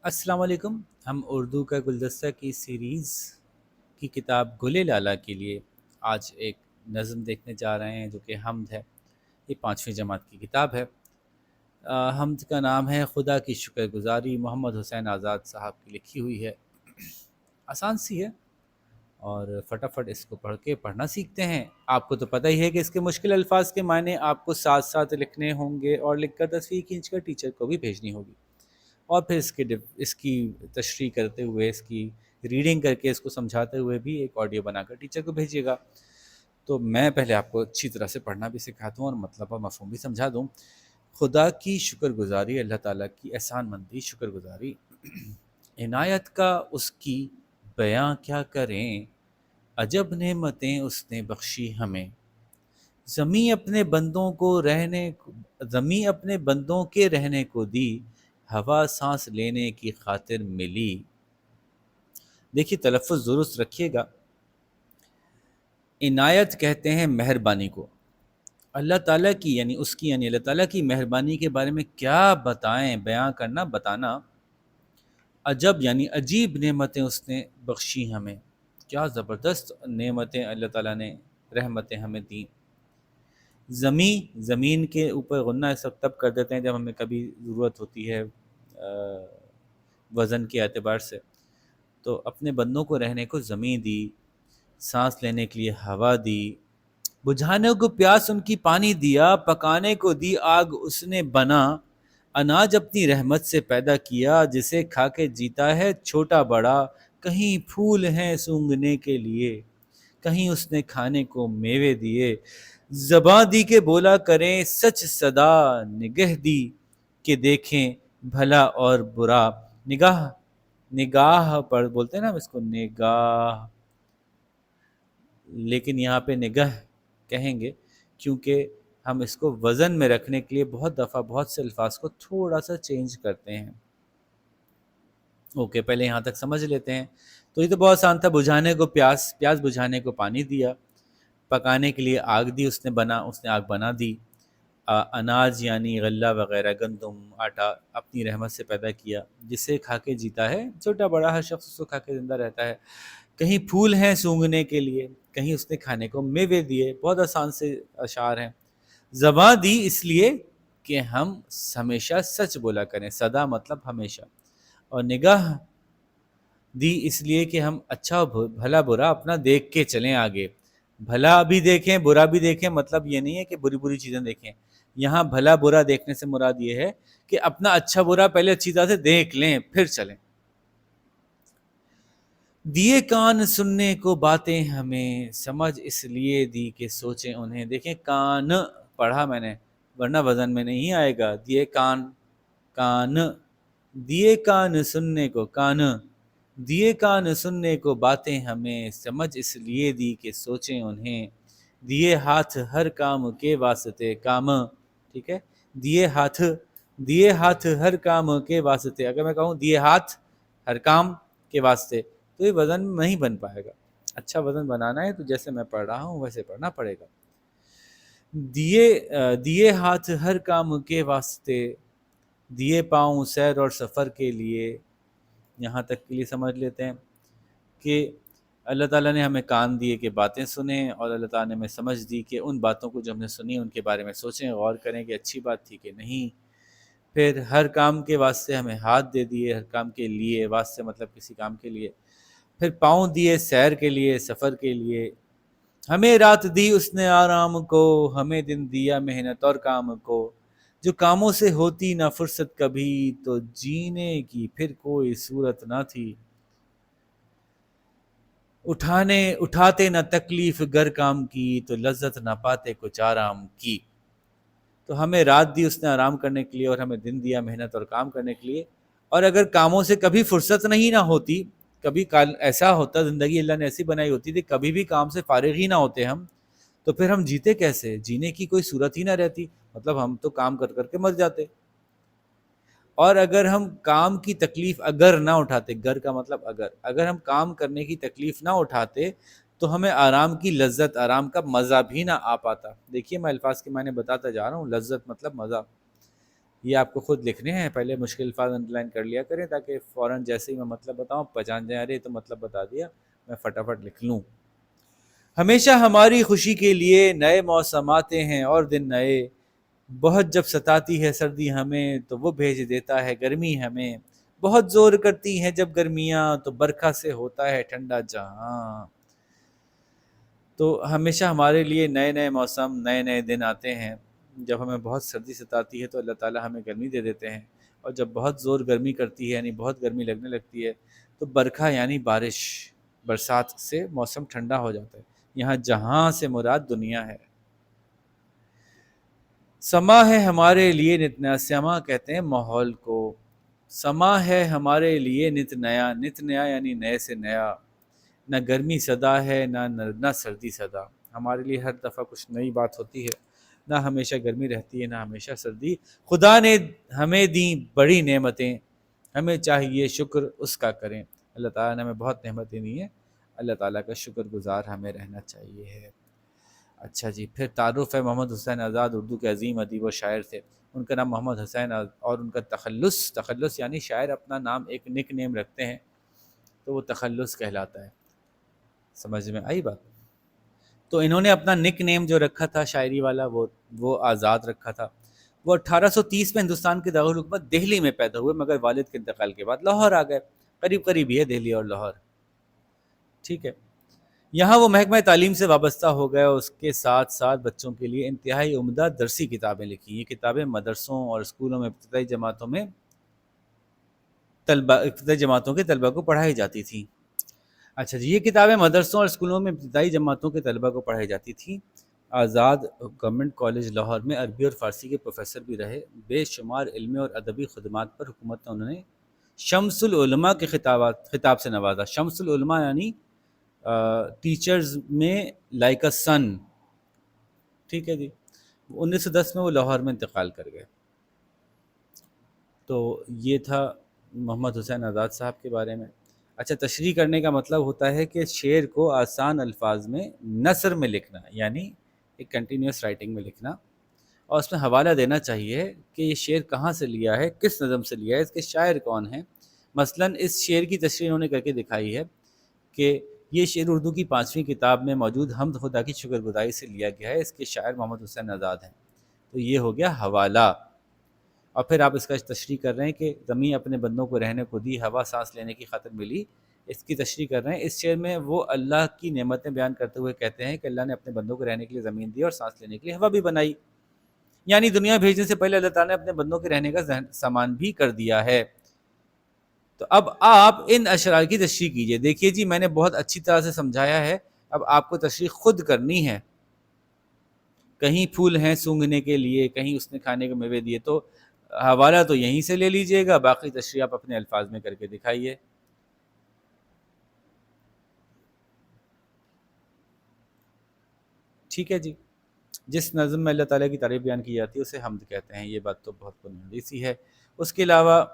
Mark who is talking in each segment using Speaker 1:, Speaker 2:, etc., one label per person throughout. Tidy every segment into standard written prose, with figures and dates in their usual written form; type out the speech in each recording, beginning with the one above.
Speaker 1: السلام علیکم. ہم اردو کا گلدستہ کی سیریز کی کتاب گل لالہ کے لیے آج ایک نظم دیکھنے جا رہے ہیں جو کہ حمد ہے. یہ 5ویں جماعت کی کتاب ہے. حمد کا نام ہے خدا کی شکر گزاری. محمد حسین آزاد صاحب کی لکھی ہوئی ہے. آسان سی ہے اور فٹافٹ اس کو پڑھ کے پڑھنا سیکھتے ہیں. آپ کو تو پتہ ہی ہے کہ اس کے مشکل الفاظ کے معنی آپ کو ساتھ ساتھ لکھنے ہوں گے اور لکھ کر تصویر کھینچ کر ٹیچر کو بھی بھیجنی ہوگی اور پھر اس کی تشریح کرتے ہوئے اس کی ریڈنگ کر کے اس کو سمجھاتے ہوئے بھی ایک آڈیو بنا کر ٹیچر کو بھیجیے گا. تو میں پہلے آپ کو اچھی طرح سے پڑھنا بھی سکھاتا ہوں اور مطلب اور مفہوم بھی سمجھا دوں. خدا کی شکر گزاری، اللہ تعالیٰ کی احسان مندی شکر گزاری. عنایت کا اس کی بیاں کیا کریں، عجب نعمتیں اس نے بخشی ہمیں. زمیں اپنے بندوں کے رہنے کو دی، ہوا سانس لینے کی خاطر ملی. دیکھیے تلفظ درست رکھیے گا. عنایت کہتے ہیں مہربانی کو. اللہ تعالیٰ کی یعنی اللہ تعالیٰ کی مہربانی کے بارے میں کیا بتائیں، بیان کرنا، بتانا. عجب یعنی عجیب نعمتیں اس نے بخشی ہمیں. کیا زبردست نعمتیں اللہ تعالیٰ نے، رحمتیں ہمیں دیں. زمین کے اوپر غنہ اس وقت تب کر دیتے ہیں جب ہمیں کبھی ضرورت ہوتی ہے وزن کے اعتبار سے. تو اپنے بندوں کو رہنے کو زمین دی، سانس لینے کے لیے ہوا دی، بجھانے کو پیاس ان کی پانی دیا، پکانے کو دی آگ اس نے بنا. اناج اپنی رحمت سے پیدا کیا، جسے کھا کے جیتا ہے چھوٹا بڑا. کہیں پھول ہیں سونگھنے کے لیے، کہیں اس نے کھانے کو میوے دیے. زباں دی کہ بولا کریں سچ صدا، نگہ دی کہ دیکھیں بھلا اور برا. نگاہ پر بولتے ہیں نا اس کو نگاہ، لیکن یہاں پہ نگہ کہیں گے کیونکہ ہم اس کو وزن میں رکھنے کے لیے بہت دفعہ بہت سے الفاظ کو تھوڑا سا چینج کرتے ہیں. اوکے پہلے یہاں تک سمجھ لیتے ہیں. تو یہ تو بہت آسان تھا. بجھانے کو پیاس بجھانے کو پانی دیا، پکانے کے لیے آگ دی اس نے آگ بنا دی. اناج یعنی غلہ وغیرہ، گندم، آٹا اپنی رحمت سے پیدا کیا، جسے کھا کے جیتا ہے چھوٹا بڑا، ہر شخص اس کو کھا کے زندہ رہتا ہے. کہیں پھول ہیں سونگھنے کے لیے، کہیں اس نے کھانے کو میوے دیے. بہت آسان سے اشعار ہیں. زباں دی اس لیے کہ ہم ہمیشہ سچ بولا کریں، صدا مطلب ہمیشہ. اور نگاہ دی اس لیے کہ ہم اچھا بھلا برا اپنا دیکھ کے چلیں آگے. بھلا بھی دیکھیں برا بھی دیکھیں، مطلب یہ نہیں ہے کہ بری چیزیں دیکھیں. یہاں بھلا برا دیکھنے سے مراد یہ ہے کہ اپنا اچھا برا پہلے اچھی طرح سے دیکھ لیں پھر چلیں. دیے کان سننے کو باتیں ہمیں، سمجھ اس لیے دی کہ سوچیں انہیں. دیکھیں کان پڑھا میں نے، ورنہ وزن میں نہیں آئے گا. دیے کان دیے کان سننے کو، دیے کان سننے کو باتیں ہمیں، سمجھ اس لیے دی کہ سوچیں انہیں. دیے ہاتھ ہر کام کے واسطے، کام ٹھیک ہے. دیے ہاتھ ہر کام کے واسطے. اگر میں کہوں دیے ہاتھ ہر کام کے واسطے تو یہ وزن نہیں بن پائے گا. اچھا وزن بنانا ہے تو جیسے میں پڑھ رہا ہوں ویسے پڑھنا پڑے گا. دیے ہاتھ ہر کام کے واسطے، دیے پاؤں سیر اور سفر کے لیے. یہاں تک کے لیے سمجھ لیتے ہیں کہ اللہ تعالیٰ نے ہمیں کان دیے کہ باتیں سنیں، اور اللہ تعالیٰ نے ہمیں سمجھ دی کہ ان باتوں کو جو ہم نے سنی ان کے بارے میں سوچیں، غور کریں کہ اچھی بات تھی کہ نہیں. پھر ہر کام کے واسطے ہمیں ہاتھ دے دیے، ہر کام کے لیے، واسطے مطلب کسی کام کے لیے. پھر پاؤں دیے سیر کے لیے، سفر کے لیے. ہمیں رات دی اس نے آرام کو، ہمیں دن دیا محنت اور کام کو. جو کاموں سے ہوتی نہ فرصت کبھی، تو جینے کی پھر کوئی صورت نہ تھی. اٹھاتے نہ تکلیف گر کام کی، تو لذت نہ پاتے کچھ آرام کی. تو ہمیں رات دی اس نے آرام کرنے کے لیے، اور ہمیں دن دیا محنت اور کام کرنے کے لیے. اور اگر کاموں سے کبھی فرصت نہیں نہ ہوتی، کبھی ایسا ہوتا زندگی اللہ نے ایسی بنائی ہوتی تھی کبھی بھی کام سے فارغ ہی نہ ہوتے ہم، تو پھر ہم جیتے کیسے؟ جینے کی کوئی صورت ہی نہ رہتی. مطلب ہم تو کام کر کر کے مر جاتے. اور اگر ہم کام کی تکلیف اگر نہ اٹھاتے، گر کا مطلب اگر ہم کام کرنے کی تکلیف نہ اٹھاتے تو ہمیں آرام کی لذت، آرام کا مزہ بھی نہ آ پاتا. دیکھیے میں الفاظ کے معنی بتاتا جا رہا ہوں. لذت مطلب مزہ. یہ آپ کو خود لکھنے ہیں، پہلے مشکل الفاظ انڈر لائن کر لیا کریں تاکہ فوراً جیسے ہی میں مطلب بتاؤں پہچان جائیں، ارے تو مطلب بتا دیا، میں فٹافٹ لکھ لوں۔ ہمیشہ ہماری خوشی کے لیے نئے موسم آتے ہیں اور دن نئے، بہت جب ستاتی ہے سردی ہمیں تو وہ بھیج دیتا ہے گرمی ہمیں، بہت زور کرتی ہیں جب گرمیاں تو برکھا سے ہوتا ہے ٹھنڈا جہاں۔ تو ہمیشہ ہمارے لیے نئے نئے موسم، نئے نئے دن آتے ہیں۔ جب ہمیں بہت سردی ستاتی ہے تو اللہ تعالیٰ ہمیں گرمی دے دیتے ہیں، اور جب بہت زور گرمی کرتی ہے یعنی بہت گرمی لگنے لگتی ہے تو برکھا یعنی بارش، برسات سے موسم ٹھنڈا ہو جاتا ہے۔ یہاں جہاں سے مراد دنیا ہے۔ سما ہے ہمارے لیے نت نیا، سما کہتے ہیں ماحول کو، سما ہے ہمارے لیے نت نیا یعنی نئے سے نیا، نہ گرمی سدا ہے نہ سردی سدا، ہمارے لیے ہر دفعہ کچھ نئی بات ہوتی ہے، نہ ہمیشہ گرمی رہتی ہے نہ ہمیشہ سردی۔ خدا نے ہمیں دیں بڑی نعمتیں، ہمیں چاہیے شکر اس کا کریں۔ اللہ تعالیٰ نے ہمیں بہت نعمتیں دی ہیں، اللہ تعالیٰ کا شکر گزار ہمیں رہنا چاہیے۔ اچھا جی، پھر تعارف ہے۔ محمد حسین آزاد اردو کے عظیم ادیب و شاعر تھے۔ ان کا نام محمد حسین اور ان کا تخلص یعنی شاعر اپنا نام ایک نک نیم رکھتے ہیں تو وہ تخلص کہلاتا ہے۔ سمجھ میں آئی بات؟ تو انہوں نے اپنا نک نیم جو رکھا تھا شاعری والا وہ آزاد رکھا تھا۔ وہ 1830 میں ہندوستان کے دارالحکومت دہلی میں پیدا ہوئے، مگر والد کے انتقال کے بعد لاہور آ گئے۔ قریب قریب ہی ہے دہلی اور لاہور، ٹھیک ہے۔ یہاں وہ محکمہ تعلیم سے وابستہ ہو گئے اور اس کے ساتھ ساتھ بچوں کے لیے انتہائی عمدہ درسی کتابیں لکھی۔ یہ کتابیں مدرسوں اور اسکولوں میں ابتدائی جماعتوں کے طلبہ کو پڑھائی جاتی تھیں۔ اچھا جی، یہ کتابیں مدرسوں اور اسکولوں میں ابتدائی جماعتوں کے طلبہ کو پڑھائی جاتی تھیں۔ آزاد گورنمنٹ کالج لاہور میں عربی اور فارسی کے پروفیسر بھی رہے۔ بے شمار علمی اور ادبی خدمات پر حکومت نے انہوں نے شمس العلماء کے خطاب سے نوازا۔ شمس العلماء یعنی ٹیچرز میں لائک اے سن، ٹھیک ہے جی۔ 1910 میں وہ لاہور میں انتقال کر گئے۔ تو یہ تھا محمد حسین آزاد صاحب کے بارے میں۔ اچھا، تشریح کرنے کا مطلب ہوتا ہے کہ شعر کو آسان الفاظ میں نثر میں لکھنا، یعنی ایک کنٹینیوس رائٹنگ میں لکھنا، اور اس میں حوالہ دینا چاہیے کہ یہ شعر کہاں سے لیا ہے، کس نظم سے لیا ہے، اس کے شاعر کون ہیں۔ مثلاً اس شعر کی تشریح انہوں نے کر کے دکھائی ہے کہ یہ شعر اردو کی 5ویں کتاب میں موجود حمد خدا کی شکر گزاری سے لیا گیا ہے، اس کے شاعر محمد حسین آزاد ہیں۔ تو یہ ہو گیا حوالہ، اور پھر آپ اس کا تشریح کر رہے ہیں کہ زمین اپنے بندوں کو رہنے کو دی، ہوا سانس لینے کی خاطر ملی، اس کی تشریح کر رہے ہیں۔ اس شعر میں وہ اللہ کی نعمتیں بیان کرتے ہوئے کہتے ہیں کہ اللہ نے اپنے بندوں کو رہنے کے لیے زمین دی اور سانس لینے کے لیے ہوا بھی بنائی، یعنی دنیا بھیجنے سے پہلے اللہ تعالیٰ نے اپنے بندوں کے رہنے کا سامان بھی کر دیا ہے۔ تو اب آپ ان اشعار کی تشریح کیجئے۔ دیکھیے جی، میں نے بہت اچھی طرح سے سمجھایا ہے، اب آپ کو تشریح خود کرنی ہے۔ کہیں پھول ہیں سونگھنے کے لیے، کہیں اس نے کھانے کے میوے دیے، تو حوالہ تو یہیں سے لے لیجئے گا، باقی تشریح آپ اپنے الفاظ میں کر کے دکھائیے۔ ٹھیک ہے جی۔ جس نظم میں اللہ تعالیٰ کی تعریف بیان کی جاتی ہے اسے حمد کہتے ہیں، یہ بات تو بہت بنیادی سی ہے۔ اس کے علاوہ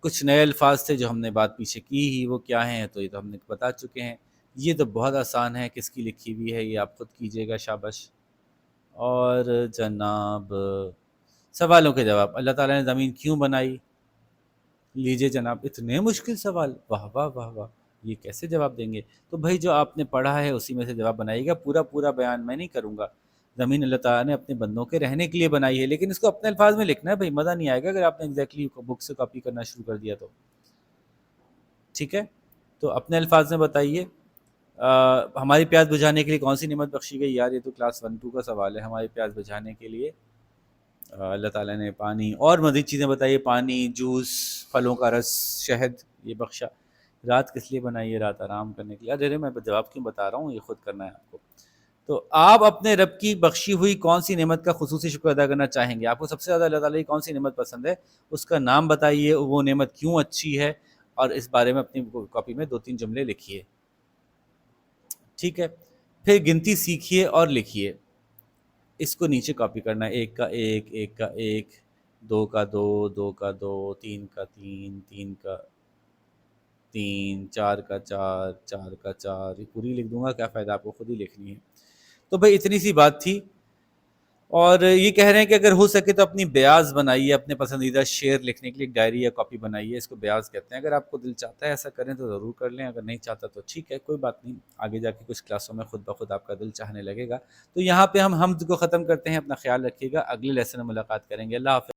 Speaker 1: کچھ نئے الفاظ تھے جو ہم نے بات پیچھے کی ہی، وہ کیا ہیں تو یہ تو ہم نے بتا چکے ہیں۔ یہ تو بہت آسان ہے، کس کی لکھی ہوئی ہے یہ آپ خود کیجئے گا، شاباش۔ اور جناب سوالوں کے جواب، اللہ تعالیٰ نے زمین کیوں بنائی؟ لیجئے جناب، اتنے مشکل سوال، واہ واہ واہ واہ، یہ کیسے جواب دیں گے؟ تو بھائی جو آپ نے پڑھا ہے اسی میں سے جواب بنائیے گا، پورا بیان میں نہیں کروں گا۔ زمین اللہ تعالیٰ نے اپنے بندوں کے رہنے کے لیے بنائی ہے، لیکن اس کو اپنے الفاظ میں لکھنا ہے بھائی، مزہ نہیں آئے گا اگر آپ نے ایگزیکٹلی بک سے کاپی کرنا شروع کر دیا تو، ٹھیک ہے؟ تو اپنے الفاظ میں بتائیے۔ ہماری پیاس بجھانے کے لیے کون سی نعمت بخشی گئی؟ یار یہ تو کلاس 1-2 کا سوال ہے۔ ہماری پیاس بجھانے کے لیے اللہ تعالیٰ نے پانی اور مزید چیزیں بتائیے، پانی، جوس، پھلوں کا رس، شہد، یہ بخشا۔ رات کس لیے بنائی ہے؟ رات آرام کرنے کے لیے۔ ارے میں جواب کیوں بتا رہا ہوں، یہ خود کرنا ہے آپ کو۔ تو آپ اپنے رب کی بخشی ہوئی کون سی نعمت کا خصوصی شکر ادا کرنا چاہیں گے؟ آپ کو سب سے زیادہ اللہ تعالیٰ کی کون سی نعمت پسند ہے؟ اس کا نام بتائیے، وہ نعمت کیوں اچھی ہے، اور اس بارے میں اپنی کاپی میں 2-3 جملے لکھیے، ٹھیک ہے؟ پھر گنتی سیکھیے اور لکھیے۔ اس کو نیچے کاپی کرنا ہے، 1 کا 1، 1 کا 1، 2 کا 2، 2 کا 2، 3 کا 3، 3 کا 3، 4 کا 4، 4 کا 4، یہ پوری لکھ دوں گا، کیا فائدہ، آپ کو خود ہی لکھنی ہے۔ تو بھائی اتنی سی بات تھی، اور یہ کہہ رہے ہیں کہ اگر ہو سکے تو اپنی بیاض بنائیے، اپنے پسندیدہ شعر لکھنے کے لیے ایک ڈائری یا کاپی بنائیے، اس کو بیاض کہتے ہیں۔ اگر آپ کو دل چاہتا ہے ایسا کریں تو ضرور کر لیں، اگر نہیں چاہتا تو ٹھیک ہے، کوئی بات نہیں، آگے جا کے کچھ کلاسوں میں خود بخود آپ کا دل چاہنے لگے گا۔ تو یہاں پہ ہم حمد کو ختم کرتے ہیں، اپنا خیال رکھیے گا، اگلے لیسن میں ملاقات کریں گے، اللہ حافظ۔